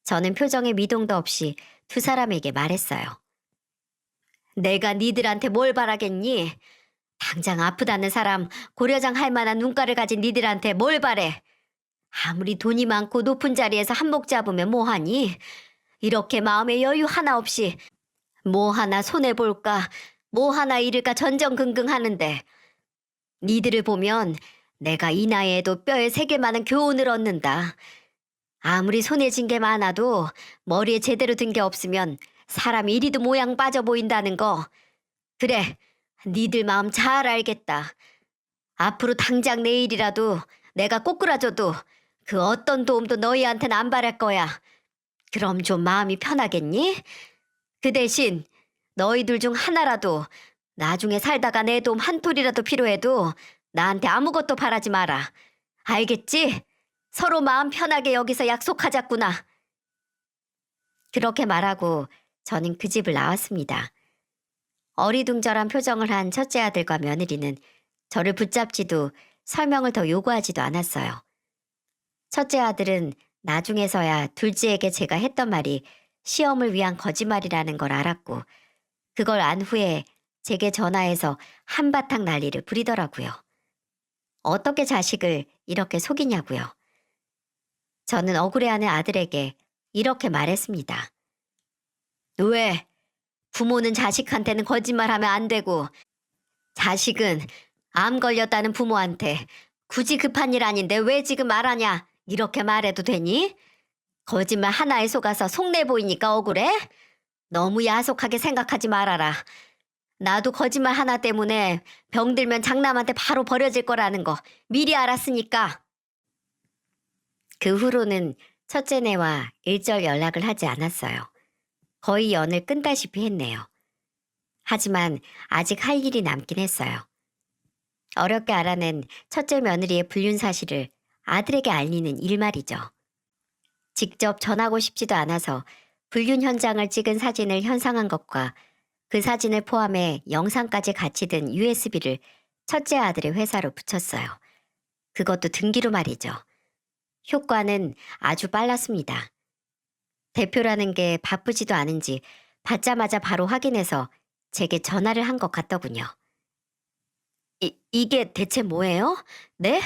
저는 표정에 미동도 없이 두 사람에게 말했어요. 내가 니들한테 뭘 바라겠니? 당장 아프다는 사람 고려장 할 만한 눈가를 가진 니들한테 뭘 바래? 아무리 돈이 많고 높은 자리에서 한몫 잡으면 뭐하니? 이렇게 마음에 여유 하나 없이 뭐 하나 손해볼까 뭐 하나 잃을까 전전긍긍 하는데 니들을 보면 내가 이 나이에도 뼈에 세 개 많은 교훈을 얻는다. 아무리 손에 쥔 게 많아도 머리에 제대로 든 게 없으면 사람이 이리도 모양 빠져 보인다는 거. 그래, 니들 마음 잘 알겠다. 앞으로 당장 내일이라도 내가 꼬꾸라져도 그 어떤 도움도 너희한테는 안 바랄 거야. 그럼 좀 마음이 편하겠니? 그 대신 너희들 중 하나라도 나중에 살다가 내 도움 한 톨이라도 필요해도 나한테 아무것도 바라지 마라. 알겠지? 서로 마음 편하게 여기서 약속하자꾸나. 그렇게 말하고 저는 그 집을 나왔습니다. 어리둥절한 표정을 한 첫째 아들과 며느리는 저를 붙잡지도 설명을 더 요구하지도 않았어요. 첫째 아들은 나중에서야 둘째에게 제가 했던 말이 시험을 위한 거짓말이라는 걸 알았고 그걸 안 후에 제게 전화해서 한바탕 난리를 부리더라고요. 어떻게 자식을 이렇게 속이냐고요. 저는 억울해하는 아들에게 이렇게 말했습니다. 왜? 부모는 자식한테는 거짓말하면 안 되고 자식은 암 걸렸다는 부모한테 굳이 급한 일 아닌데 왜 지금 말하냐 이렇게 말해도 되니? 거짓말 하나에 속아서 속내 보이니까 억울해? 너무 야속하게 생각하지 말아라. 나도 거짓말 하나 때문에 병들면 장남한테 바로 버려질 거라는 거 미리 알았으니까. 그 후로는 첫째네와 일절 연락을 하지 않았어요. 거의 연을 끈다시피 했네요. 하지만 아직 할 일이 남긴 했어요. 어렵게 알아낸 첫째 며느리의 불륜 사실을 아들에게 알리는 일 말이죠. 직접 전하고 싶지도 않아서 불륜 현장을 찍은 사진을 현상한 것과 그 사진을 포함해 영상까지 같이 든 USB를 첫째 아들의 회사로 붙였어요. 그것도 등기로 말이죠. 효과는 아주 빨랐습니다. 대표라는 게 바쁘지도 않은지 받자마자 바로 확인해서 제게 전화를 한 것 같더군요. 이게 대체 뭐예요? 네?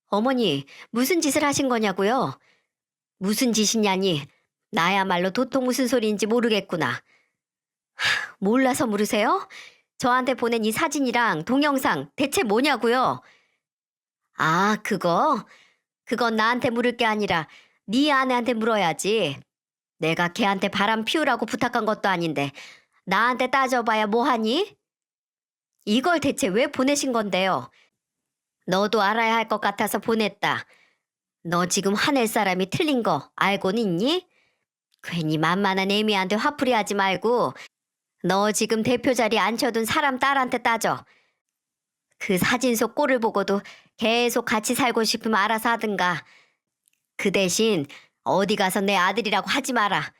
어머니, 무슨 짓을 하신 거냐고요? 무슨 짓이냐니? 나야말로 도통 무슨 소리인지 모르겠구나. 몰라서 물으세요? 저한테 보낸 이 사진이랑 동영상 대체 뭐냐고요? 아, 그거? 그건 나한테 물을 게 아니라 네 아내한테 물어야지. 내가 걔한테 바람 피우라고 부탁한 것도 아닌데 나한테 따져봐야 뭐하니? 이걸 대체 왜 보내신 건데요? 너도 알아야 할 것 같아서 보냈다. 너 지금 화낼 사람이 틀린 거 알고는 있니? 괜히 만만한 애미한테 화풀이 하지 말고 너 지금 대표 자리에 앉혀둔 사람 딸한테 따져. 그 사진 속 꼴을 보고도 계속 같이 살고 싶으면 알아서 하든가. 그 대신 어디 가서 내 아들이라고 하지 마라.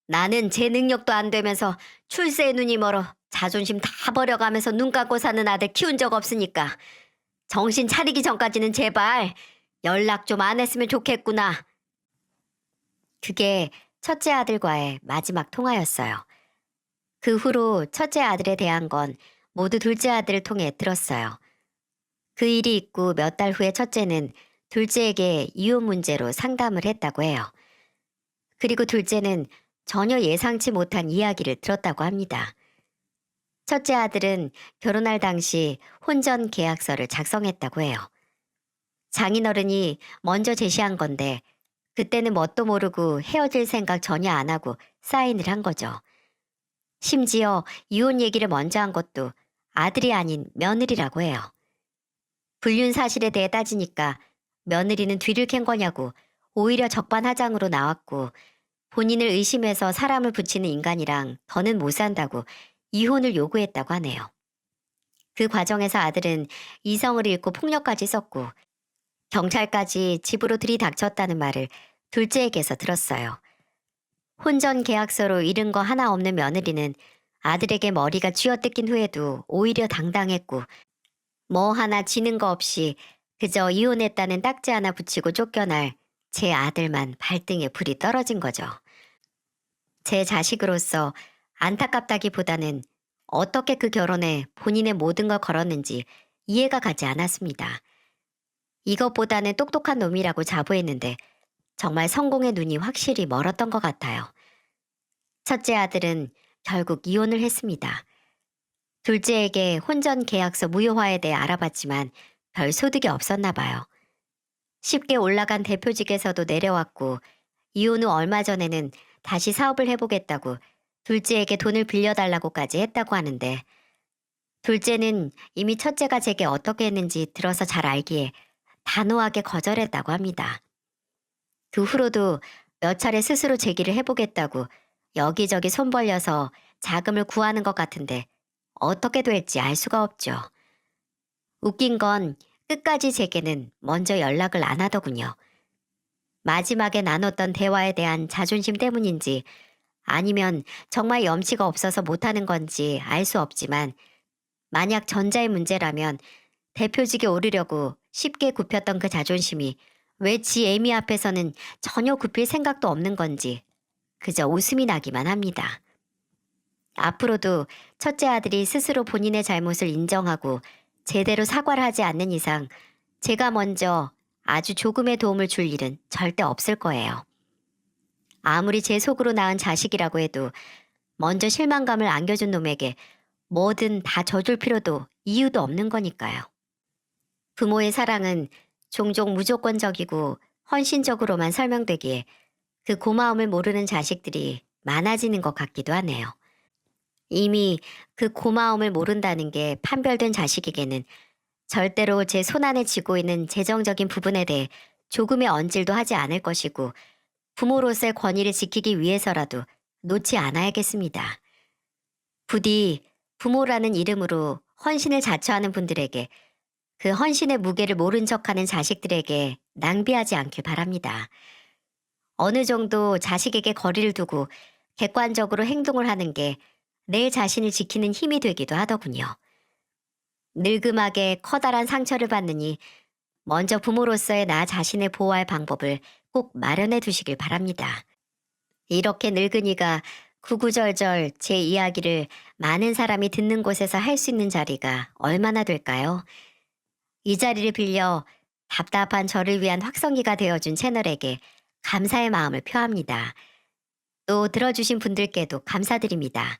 나는 제 능력도 안 되면서 출세에 눈이 멀어 자존심 다 버려가면서 눈 감고 사는 아들 키운 적 없으니까 정신 차리기 전까지는 제발 연락 좀 안 했으면 좋겠구나. 그게 첫째 아들과의 마지막 통화였어요. 그 후로 첫째 아들에 대한 건 모두 둘째 아들을 통해 들었어요. 그 일이 있고 몇 달 후에 첫째는 둘째에게 이혼 문제로 상담을 했다고 해요. 그리고 둘째는 전혀 예상치 못한 이야기를 들었다고 합니다. 첫째 아들은 결혼할 당시 혼전 계약서를 작성했다고 해요. 장인어른이 먼저 제시한 건데 그때는 뭣도 모르고 헤어질 생각 전혀 안 하고 사인을 한 거죠. 심지어 이혼 얘기를 먼저 한 것도 아들이 아닌 며느리라고 해요. 불륜 사실에 대해 따지니까 며느리는 뒤를 캔 거냐고 오히려 적반하장으로 나왔고 본인을 의심해서 사람을 붙이는 인간이랑 더는 못 산다고 이혼을 요구했다고 하네요. 그 과정에서 아들은 이성을 잃고 폭력까지 썼고 경찰까지 집으로 들이닥쳤다는 말을 둘째에게서 들었어요. 혼전 계약서로 잃은 거 하나 없는 며느리는 아들에게 머리가 쥐어뜯긴 후에도 오히려 당당했고 뭐 하나 지는 거 없이 그저 이혼했다는 딱지 하나 붙이고 쫓겨날 제 아들만 발등에 불이 떨어진 거죠. 제 자식으로서 안타깝다기보다는 어떻게 그 결혼에 본인의 모든 걸 걸었는지 이해가 가지 않았습니다. 이것보다는 똑똑한 놈이라고 자부했는데 정말 성공의 눈이 확실히 멀었던 것 같아요. 첫째 아들은 결국 이혼을 했습니다. 둘째에게 혼전 계약서 무효화에 대해 알아봤지만 별 소득이 없었나 봐요. 쉽게 올라간 대표직에서도 내려왔고 이혼 후 얼마 전에는 다시 사업을 해보겠다고 둘째에게 돈을 빌려달라고까지 했다고 하는데 둘째는 이미 첫째가 제게 어떻게 했는지 들어서 잘 알기에 단호하게 거절했다고 합니다. 그 후로도 몇 차례 스스로 제기를 해보겠다고 여기저기 손 벌려서 자금을 구하는 것 같은데 어떻게 될지 알 수가 없죠. 웃긴 건 끝까지 제게는 먼저 연락을 안 하더군요. 마지막에 나눴던 대화에 대한 자존심 때문인지 아니면 정말 염치가 없어서 못하는 건지 알 수 없지만 만약 전자의 문제라면 대표직에 오르려고 쉽게 굽혔던 그 자존심이 왜 지 애미 앞에서는 전혀 굽힐 생각도 없는 건지 그저 웃음이 나기만 합니다. 앞으로도 첫째 아들이 스스로 본인의 잘못을 인정하고 제대로 사과를 하지 않는 이상 제가 먼저 아주 조금의 도움을 줄 일은 절대 없을 거예요. 아무리 제 속으로 낳은 자식이라고 해도 먼저 실망감을 안겨준 놈에게 뭐든 다 져줄 필요도 이유도 없는 거니까요. 부모의 사랑은 종종 무조건적이고 헌신적으로만 설명되기에 그 고마움을 모르는 자식들이 많아지는 것 같기도 하네요. 이미 그 고마움을 모른다는 게 판별된 자식에게는 절대로 제 손안에 쥐고 있는 재정적인 부분에 대해 조금의 언질도 하지 않을 것이고 부모로서의 권위를 지키기 위해서라도 놓지 않아야겠습니다. 부디 부모라는 이름으로 헌신을 자처하는 분들에게 그 헌신의 무게를 모른 척하는 자식들에게 낭비하지 않길 바랍니다. 어느 정도 자식에게 거리를 두고 객관적으로 행동을 하는 게 내 자신을 지키는 힘이 되기도 하더군요. 늙음하게 커다란 상처를 받느니 먼저 부모로서의 나 자신을 보호할 방법을 꼭 마련해 두시길 바랍니다. 이렇게 늙은이가 구구절절 제 이야기를 많은 사람이 듣는 곳에서 할 수 있는 자리가 얼마나 될까요? 이 자리를 빌려 답답한 저를 위한 확성기가 되어준 채널에게 감사의 마음을 표합니다. 또 들어주신 분들께도 감사드립니다.